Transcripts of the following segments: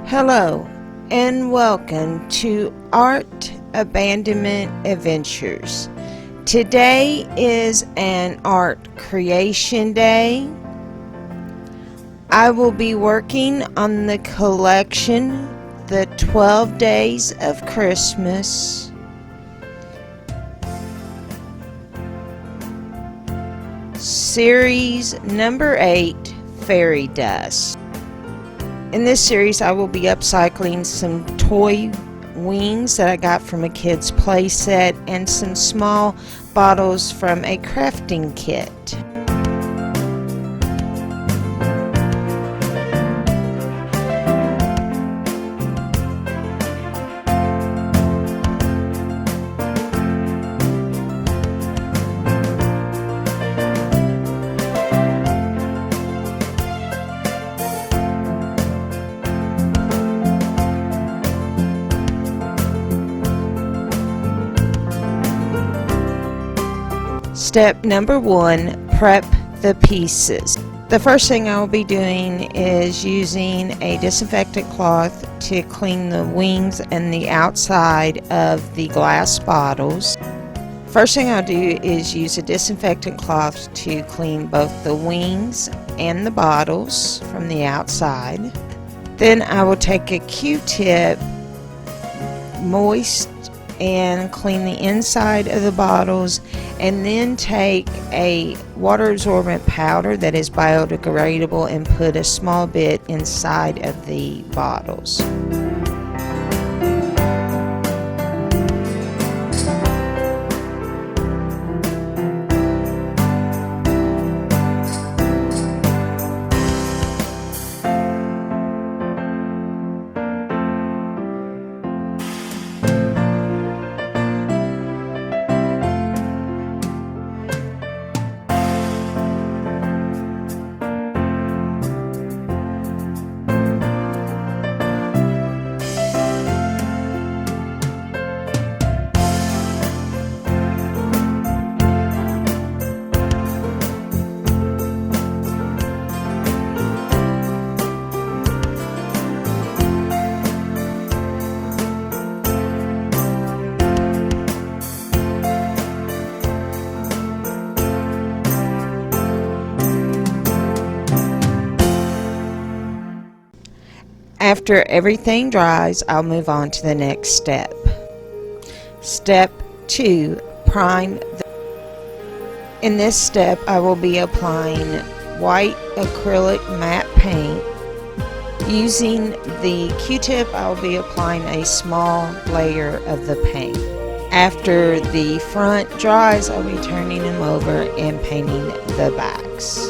Hello and welcome to Art Abandonment Adventures. Today is an art creation day. I will be working on the collection, The 12 Days of Christmas. Series number 8, Fairy Dust. In this series, I will be upcycling some toy wings that I got from a kid's play set and some small bottles from a crafting kit. Step number 1, prep the pieces. The first thing I will be doing is using a disinfectant cloth to clean the wings and the outside of the glass bottles. First thing I'll do is use a disinfectant cloth to clean both the wings and the bottles from the outside. Then I will take a Q-tip, moist, and clean the inside of the bottles, and then take a water absorbent powder that is biodegradable and put a small bit inside of the bottles. After everything dries, I'll move on to the next step. Step 2, prime. In this step, I will be applying white acrylic matte paint. Using the Q-tip, I will be applying a small layer of the paint. After the front dries, I'll be turning them over and painting the backs.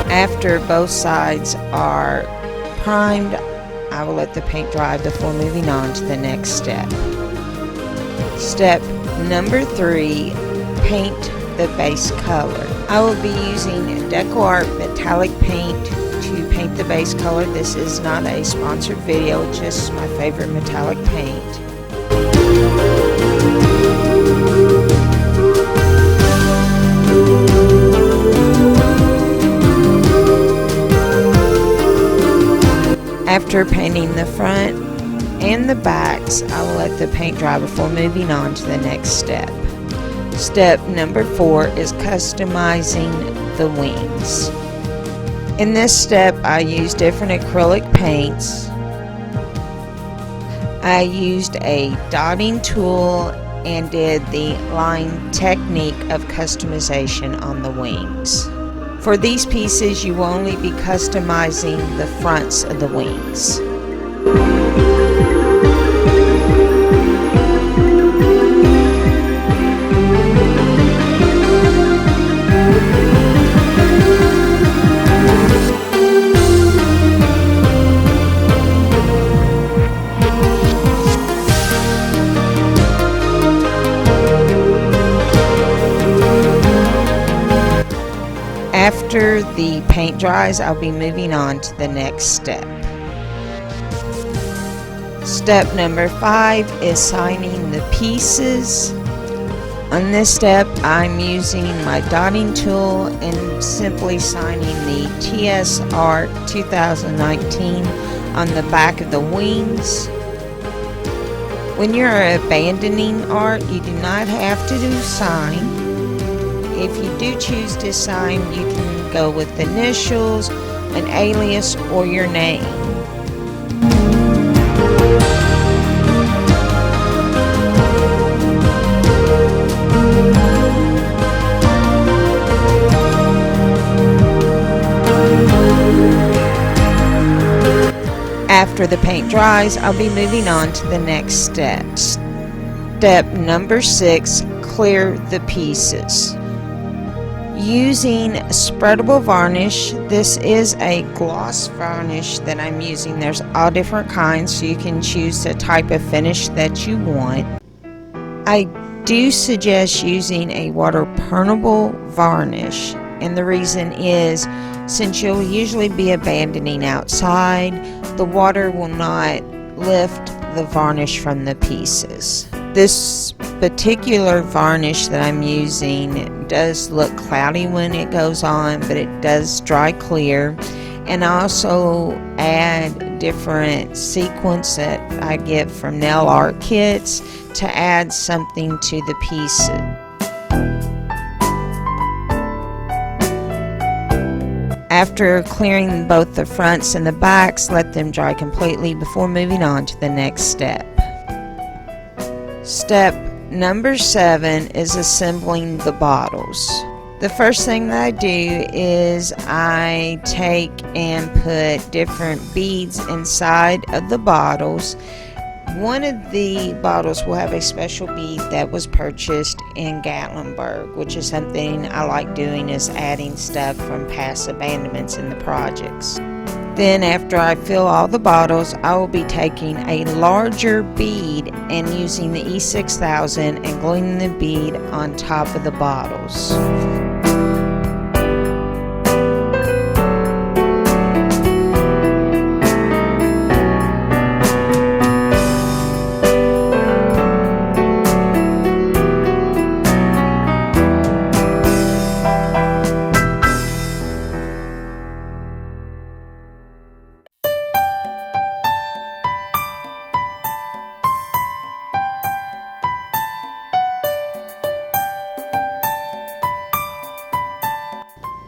After both sides are primed, I will let the paint dry before moving on to the next step. Step number 3, paint the base color. I will be using DecoArt metallic paint to paint the base color. This is not a sponsored video, just my favorite metallic paint. After painting the front and the backs, I will let the paint dry before moving on to the next step. Step number 4 is customizing the wings. In this step, I used different acrylic paints. I used a dotting tool and did the line technique of customization on the wings. For these pieces, you will only be customizing the fronts of the wings. After the paint dries, I'll be moving on to the next step. Step number 5 is signing the pieces. On this step, I'm using my dotting tool and simply signing the TSart 2019 on the back of the wings. When you're abandoning art, you do not have to do sign. If you do choose to sign, you can go with initials, an alias, or your name. After the paint dries, I'll be moving on to the next step. Step number 6, clear the pieces. Using spreadable varnish, this is a gloss varnish that I'm using. There's all different kinds, so you can choose the type of finish that you want. I do suggest using a water permeable varnish, and the reason is since you'll usually be abandoning outside, the water will not lift the varnish from the pieces. This particular varnish that I'm using does look cloudy when it goes on, but it does dry clear. And I also add different sequins that I get from nail art kits to add something to the pieces. After clearing both the fronts and the backs, let them dry completely before moving on to the next step. Step number 7 is assembling the bottles. The first thing that I do is I take and put different beads inside of the bottles. One of the bottles will have a special bead that was purchased in Gatlinburg, which is something I like doing, is adding stuff from past abandonments in the projects. Then after I fill all the bottles, I will be taking a larger bead and using the E6000 and gluing the bead on top of the bottles.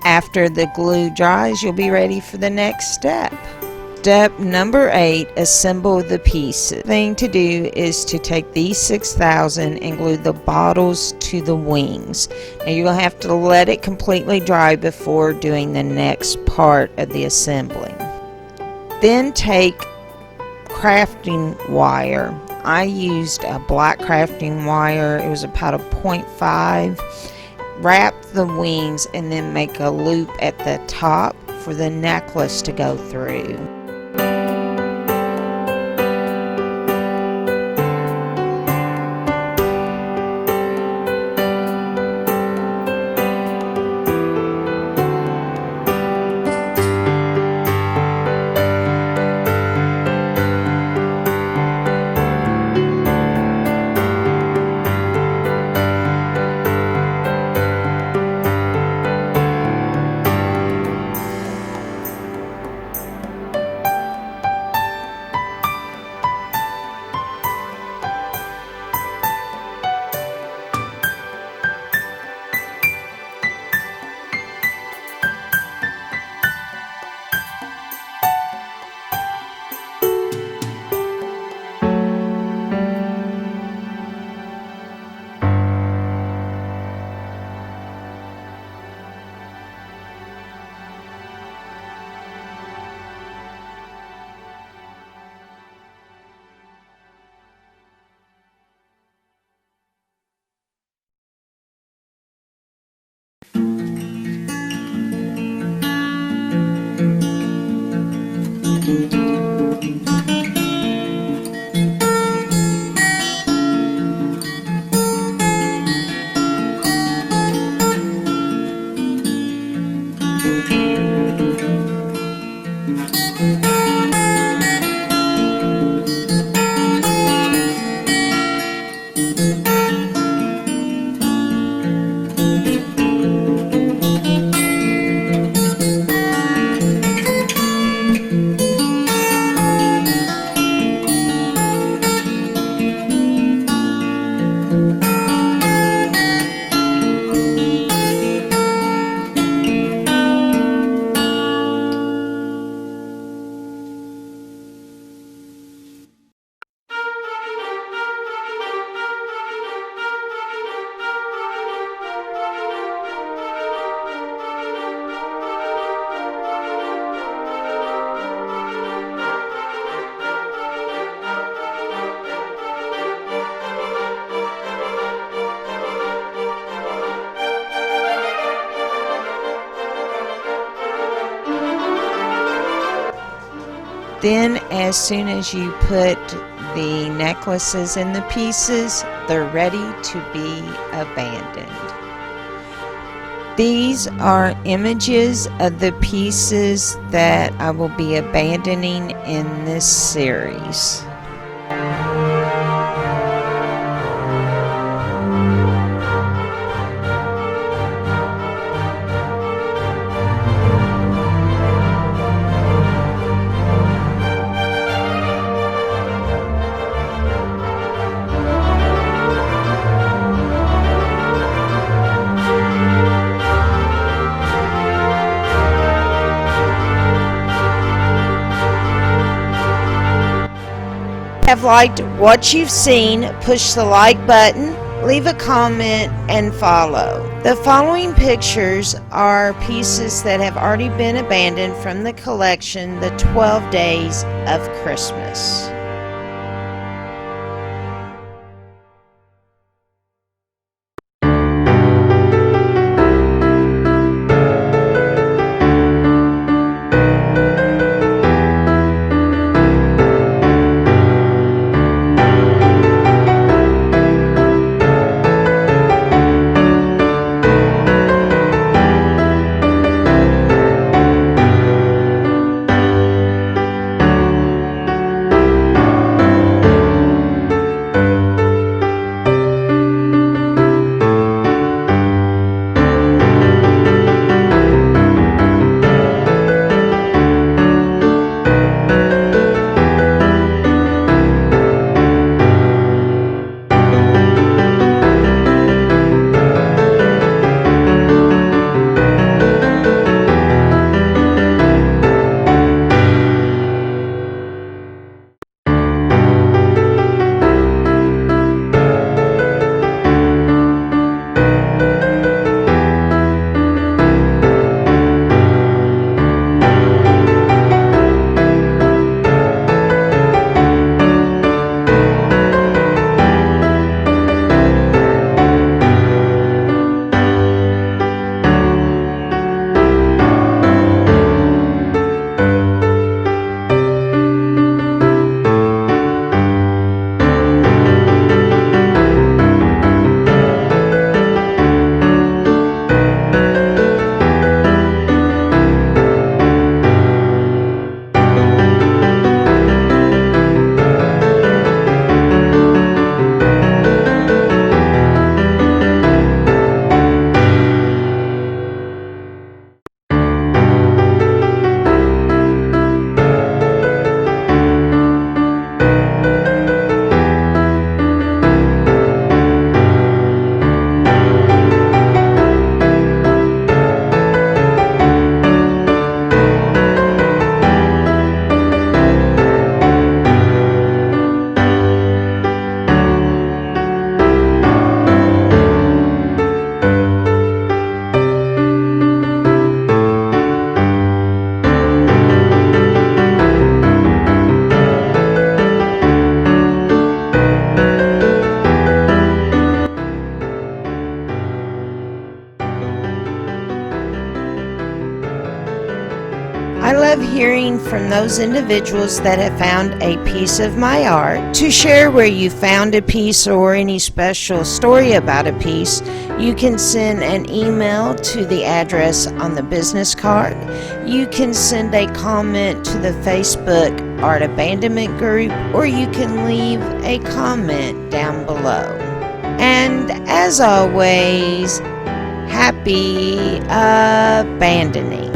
After the glue dries, you'll be ready for the next step. Step number 8, assemble the pieces. The thing to do is to take these 6,000 and glue the bottles to the wings. Now you're going to have to let it completely dry before doing the next part of the assembling. Then take crafting wire. I used a black crafting wire. It was about a 0.5. Wrap the wings and then make a loop at the top for the necklace to go through. Then as soon as you put the necklaces in the pieces, they're ready to be abandoned. These are images of the pieces that I will be abandoning in this series. Have liked what you've seen, push the like button, leave a comment, and follow. The following pictures are pieces that have already been abandoned from the collection, The 12 Days of Christmas. I love hearing from those individuals that have found a piece of my art. To share where you found a piece or any special story about a piece, you can send an email to the address on the business card. You can send a comment to the Facebook Art Abandonment group, or you can leave a comment down below. And as always, happy abandoning.